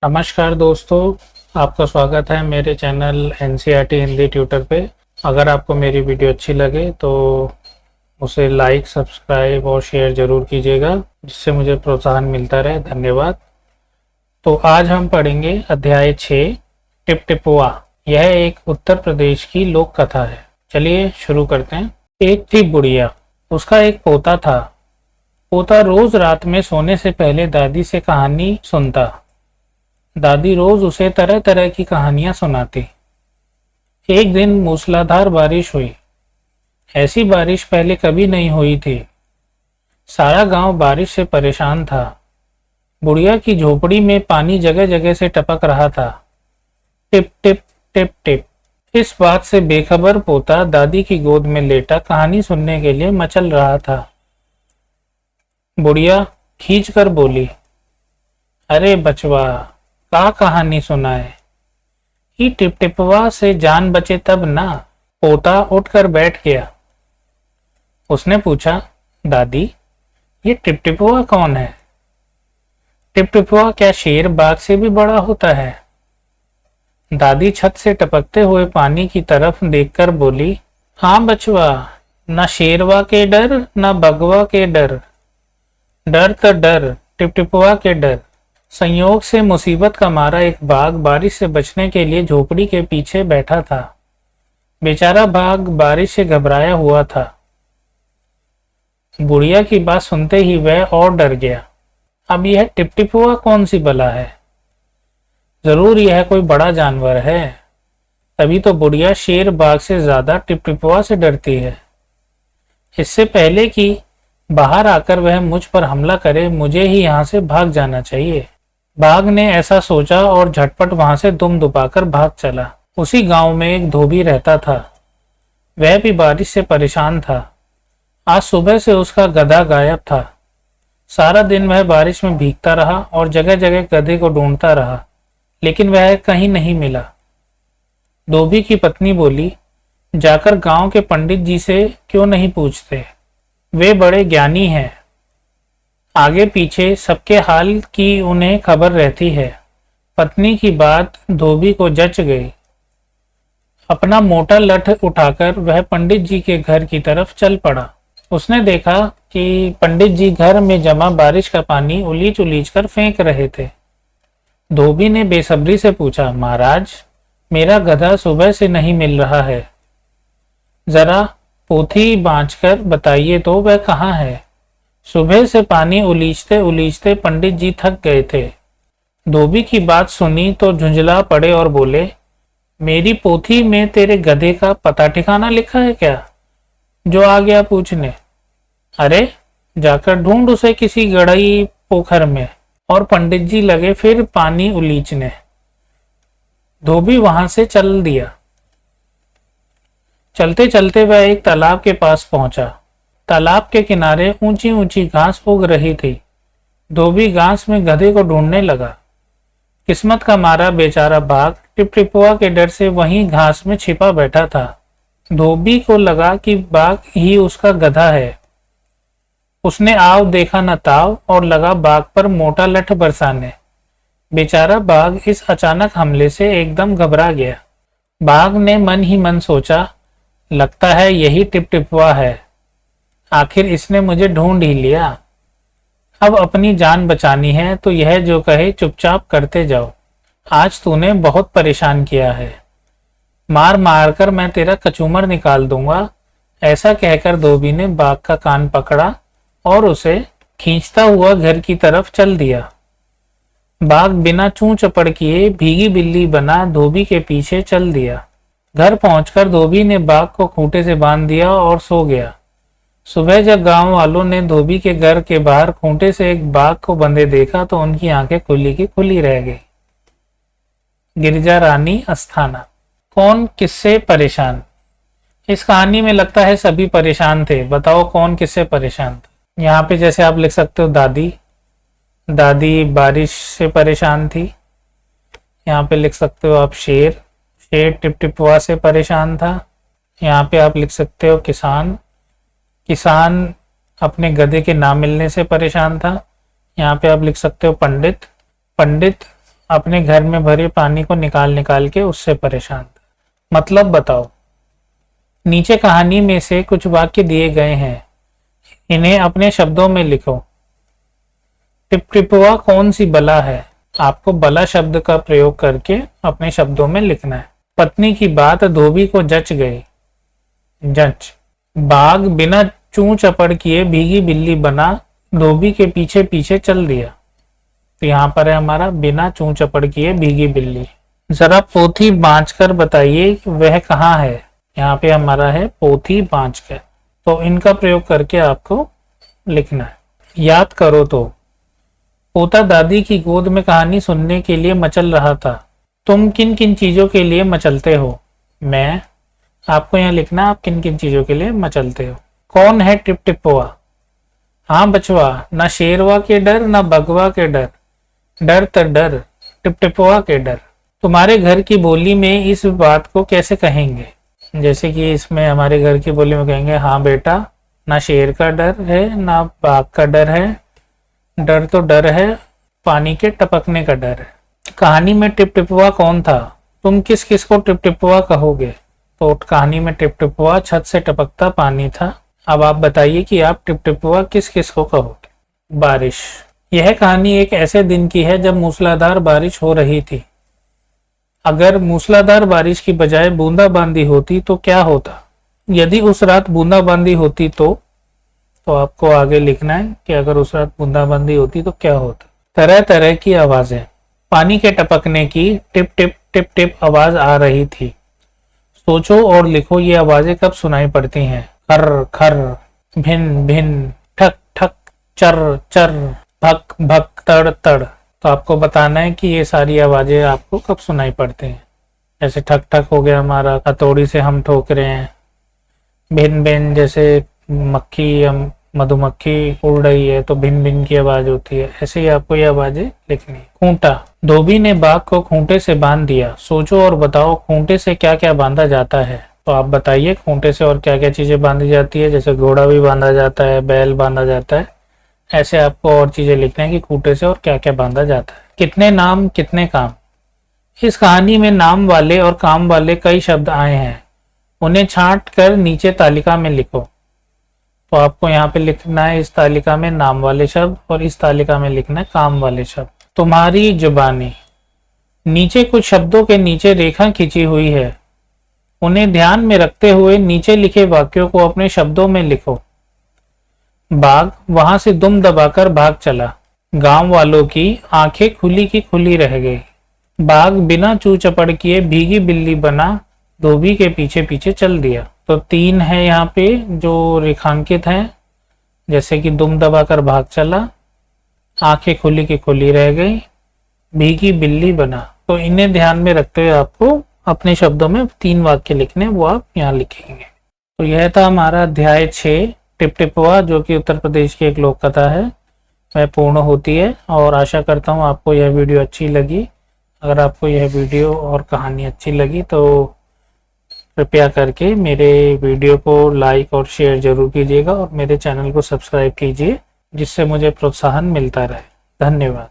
नमस्कार दोस्तों, आपका स्वागत है मेरे चैनल एनसीईआरटी हिंदी ट्यूटर पे। अगर आपको मेरी वीडियो अच्छी लगे तो उसे लाइक, सब्सक्राइब और शेयर ज़रूर कीजिएगा, जिससे मुझे प्रोत्साहन मिलता रहे। धन्यवाद। तो आज हम पढ़ेंगे अध्याय 6 टिपटिपुआ। यह एक उत्तर प्रदेश की लोक कथा है। चलिए शुरू करते हैं। एक थी बुढ़िया, उसका एक पोता था। पोता रोज रात में सोने से पहले दादी से कहानी सुनता। दादी रोज उसे तरह तरह की कहानियां सुनाती। एक दिन मूसलाधार बारिश हुई। ऐसी बारिश पहले कभी नहीं हुई थी। सारा गांव बारिश से परेशान था। बुढ़िया की झोपड़ी में पानी जगह जगह से टपक रहा था। Tip tip tip tip. इस बात से बेखबर पोता दादी की गोद में लेटा कहानी सुनने के लिए मचल रहा था। बुढ़िया खींच कर बोली, अरे बचवा, का कहानी सुनाए? ही टिपटिपवा से जान बचे तब ना। पोता उठकर बैठ गया। उसने पूछा, दादी, ये टिपटिपवा कौन है? टिपटिपवा क्या शेर बाघ से भी बड़ा होता है? दादी छत से टपकते हुए पानी की तरफ देखकर बोली, हाँ बचवा, ना शेरवा के डर ना बगवा के डर। डर तो डर टिपटिपवा के डर। संयोग से मुसीबत का मारा एक बाघ बारिश से बचने के लिए झोपड़ी के पीछे बैठा था। बेचारा बाघ बारिश से घबराया हुआ था। बुढ़िया की बात सुनते ही वह और डर गया। अब यह टिपटिपुआ कौन सी बला है? जरूर यह कोई बड़ा जानवर है, तभी तो बुढ़िया शेर बाघ से ज्यादा टिपटिपुआ से डरती है। इससे पहले कि बाहर आकर वह मुझ पर हमला करे, मुझे ही यहाँ से भाग जाना चाहिए। बाघ ने ऐसा सोचा और झटपट वहां से दुम दुबाकर भाग चला। उसी गांव में एक धोबी रहता था। वह भी बारिश से परेशान था। आज सुबह से उसका गधा गायब था। सारा दिन वह बारिश में भीगता रहा और जगह जगह गधे को ढूंढता रहा, लेकिन वह कहीं नहीं मिला। धोबी की पत्नी बोली, जाकर गांव के पंडित जी से क्यों नहीं पूछते? वे बड़े ज्ञानी हैं। आगे पीछे सबके हाल की उन्हें खबर रहती है। पत्नी की बात धोबी को जच गई। अपना मोटा लठ उठाकर वह पंडित जी के घर की तरफ चल पड़ा। उसने देखा कि पंडित जी घर में जमा बारिश का पानी उलीच उलीच कर फेंक रहे थे। धोबी ने बेसब्री से पूछा, महाराज, मेरा गधा सुबह से नहीं मिल रहा है। जरा पोथी बांचकर बताइए तो वह कहाँ है? सुबह से पानी उलीचते उलीचते पंडित जी थक गए थे। धोबी की बात सुनी तो झुंझला पड़े और बोले, मेरी पोथी में तेरे गधे का पता ठिकाना लिखा है क्या, जो आ गया पूछने? अरे जाकर ढूंढ उसे किसी गढ़ई पोखर में। और पंडित जी लगे फिर पानी उलीचने। धोबी वहां से चल दिया। चलते चलते वह एक तालाब के पास पहुंचा। तालाब के किनारे ऊंची ऊंची घास उग रही थी। धोबी घास में गधे को ढूंढने लगा। किस्मत का मारा बेचारा बाघ टिपटिपुआ के डर से वहीं घास में छिपा बैठा था। धोबी को लगा कि बाघ ही उसका गधा है। उसने आव देखा न ताव और लगा बाघ पर मोटा लठ बरसाने। बेचारा बाघ इस अचानक हमले से एकदम घबरा गया। बाघ ने मन ही मन सोचा, लगता है यही टिपटिपुआ है। आखिर इसने मुझे ढूंढ ही लिया। अब अपनी जान बचानी है तो यह जो कहे चुपचाप करते जाओ। आज तूने बहुत परेशान किया है। मार मार कर मैं तेरा कचूमर निकाल दूंगा। ऐसा कहकर धोबी ने बाघ का कान पकड़ा और उसे खींचता हुआ घर की तरफ चल दिया। बाघ बिना चूं चपड़ किए भीगी बिल्ली बना धोबी के पीछे चल दिया। घर पहुंचकर धोबी ने बाघ को खूंटे से बांध दिया और सो गया। सुबह जब गांव वालों ने धोबी के घर के बाहर खूंटे से एक बाघ को बंधे देखा तो उनकी आंखें खुली की खुली रह गई। गिरिजा रानी अस्थाना। कौन किससे परेशान? इस कहानी में लगता है सभी परेशान थे। बताओ कौन किससे परेशान था? यहाँ पे जैसे आप लिख सकते हो, दादी बारिश से परेशान थी। यहाँ पे लिख सकते हो आप शेर टिपटिपुआ से परेशान था। यहाँ पे आप लिख सकते हो किसान अपने गधे के ना मिलने से परेशान था। यहाँ पे आप लिख सकते हो पंडित अपने घर में भरे पानी को निकाल निकाल के उससे परेशान था। मतलब बताओ। नीचे कहानी में से कुछ वाक्य दिए गए हैं, इन्हें अपने शब्दों में लिखो। टिपटिपुआ कौन सी बला है? आपको बला शब्द का प्रयोग करके अपने शब्दों में लिखना है। पत्नी की बात धोबी को जच गई। जच। बाघ बिना चूं चपड़ किए भीगी बिल्ली बना, धोबी के पीछे पीछे चल दिया। तो यहाँ पर है हमारा बिना चूं चपड़ किए भीगी बिल्ली। जरा पोथी बांच कर बताइए वह कहाँ है? यहाँ पे हमारा है पोथी बांच कर। तो इनका प्रयोग करके आपको लिखना है। याद करो तो। पोता दादी की गोद में कहानी सुनने के लिए मचल रहा था। तुम किन किन चीजों के लिए मचलते हो? मैं। आपको यहाँ लिखना आप किन किन चीजों के लिए मचलते हो। कौन है टिपटिपुआ? हाँ बचवा, ना शेरवा के डर ना बगवा के डर, डर तो डर टिपटिपुआ के डर। तुम्हारे घर की बोली में इस बात को कैसे कहेंगे? जैसे कि इसमें हमारे घर की बोली में कहेंगे, हाँ बेटा, ना शेर का डर है ना बाघ का डर है, डर तो डर है, पानी के टपकने का डर है। कहानी में टिपटिपुआ कौन था? तुम किस किस को टिपटिपुआ कहोगे? तो कहानी में टिपटिपुआ छत से टपकता पानी था। अब आप बताइए कि आप टिपटिपुआ किस किस को कहोगे? बारिश। यह कहानी एक ऐसे दिन की है जब मूसलाधार बारिश हो रही थी। अगर मूसलाधार बारिश की बजाय बूंदाबांदी होती तो क्या होता? यदि उस रात बूंदाबांदी होती तो आपको आगे लिखना है कि अगर उस रात बूंदाबांदी होती तो क्या होता। तरह तरह की आवाजें। पानी के टपकने की टिप टिप टिप टिप आवाज आ रही थी। सोचो और लिखो ये आवाजें कब सुनाई पड़ती हैं? खर खर, भिन भिन, ठक ठक, चर चर, भक भक, तड़ तड़। तो आपको बताना है कि ये सारी आवाजें आपको कब सुनाई पड़ती हैं। जैसे ठक ठक हो गया हमारा, हथौड़ी से हम ठोक रहे हैं। भिन भिन जैसे मक्खी या मधुमक्खी उड़ रही है तो भिन भिन की आवाज होती है। ऐसे ही आपको ये आवाजें लिखनी है। खूंटा। धोबी ने बाघ को खूंटे से बांध दिया। सोचो और बताओ खूंटे से क्या क्या बांधा जाता है। तो आप बताइए खूंटे से और क्या क्या चीजें बांधी जाती है। जैसे घोड़ा भी बांधा जाता है, बैल बांधा जाता है। ऐसे आपको और चीजें लिखना है कि खूंटे से और क्या क्या बांधा जाता है। कितने नाम कितने काम। इस कहानी में नाम वाले और काम वाले कई शब्द आए हैं, उन्हें छांट कर नीचे तालिका में लिखो। तो आपको यहाँ पे लिखना है इस तालिका में नाम वाले शब्द और इस तालिका में लिखना है काम वाले शब्द। तुम्हारी जुबानी। नीचे कुछ शब्दों के नीचे रेखा खींची हुई है, उन्हें ध्यान में रखते हुए नीचे लिखे वाक्यों को अपने शब्दों में लिखो। बाघ वहां से दुम दबाकर भाग चला। गांव वालों की आंखें खुली की खुली रह गई। बाघ बिना चू चपड़ किए भीगी बिल्ली बना, धोबी के पीछे पीछे चल दिया। तो 3 है यहाँ पे जो रेखांकित हैं, जैसे कि दुम दबाकर भाग चला, आंखें खुली की खुली रह गई, भीगी बिल्ली बना। तो इन्हें ध्यान में रखते हुए आपको अपने शब्दों में 3 वाक्य लिखने, वो आप यहाँ लिखेंगे। तो यह था हमारा अध्याय 6 टिपटिपुआ, जो कि उत्तर प्रदेश की एक लोक कथा है, वह पूर्ण होती है। और आशा करता हूँ आपको यह वीडियो अच्छी लगी। अगर आपको यह वीडियो और कहानी अच्छी लगी तो कृपया करके मेरे वीडियो को लाइक और शेयर जरूर कीजिएगा और मेरे चैनल को सब्सक्राइब कीजिए, जिससे मुझे प्रोत्साहन मिलता रहे। धन्यवाद।